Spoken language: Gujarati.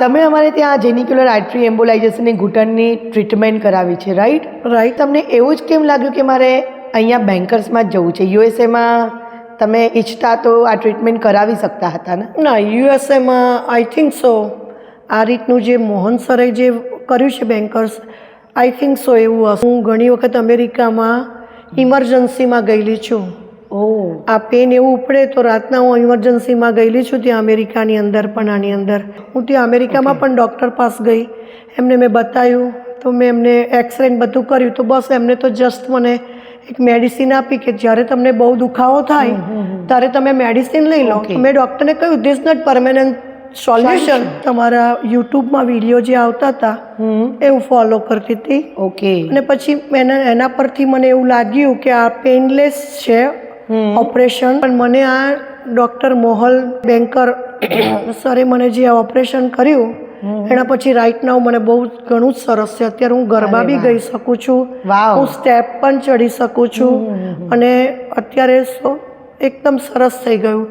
તમે અમારે ત્યાં જેનિક્યુલર આર્ટરી એમ્બોલાઇઝેશનની ઘૂંટણની ટ્રીટમેન્ટ કરાવી છે, રાઈટ? તમને એવું જ કેમ લાગ્યું કે મારે અહીંયા બેન્કર્સમાં જ જવું છે? યુએસએમાં તમે ઈચ્છતા તો આ ટ્રીટમેન્ટ કરાવી શકતા હતા ને? ના, યુએસએમાં આઈ થિંક સો આ રીતનું જે મોહન સરે જે કર્યું છે બેન્કર્સ, આઈ થિંક સો એવું હશે. હું ઘણી વખત અમેરિકામાં ઇમરજન્સીમાં ગયેલી છું. આ પેન એવું ઉપડે તો રાતના હું ઇમરજન્સીમાં ગયેલી છું ત્યાં અમેરિકાની અંદર. પણ આની અંદર હું ત્યાં અમેરિકામાં પણ ડૉક્ટર પાસે ગઈ, એમને મેં બતાવ્યું તો મેં એમને એક્સરે બધું કર્યું તો બસ એમને તો જસ્ટ મને એક મેડિસિન આપી કે જ્યારે તમને બહુ દુખાવો થાય ત્યારે તમે મેડિસિન લઈ લો. મેં ડૉક્ટરને કહ્યું ધીસ નોટ પરમેનન્ટ સોલ્યુશન. તમારા યુટ્યુબમાં વિડીયો જે આવતા હતા એ હું ફોલો કરતી હતી. અને પછી એના પરથી મને એવું લાગ્યું કે આ પેનલેસ છે ઓપરેશન. પણ મને આ ડૉક્ટર મોહલ બેન્કર સરે મને જે ઓપરેશન કર્યું એના પછી રાઈટ નાઉ મને બહુ ઘણું જ સરસ છે. અત્યારે હું ગરબા બી ગઈ શકું છું, હું સ્ટેપ પણ ચડી શકું છું અને અત્યારે એકદમ સરસ થઈ ગયું.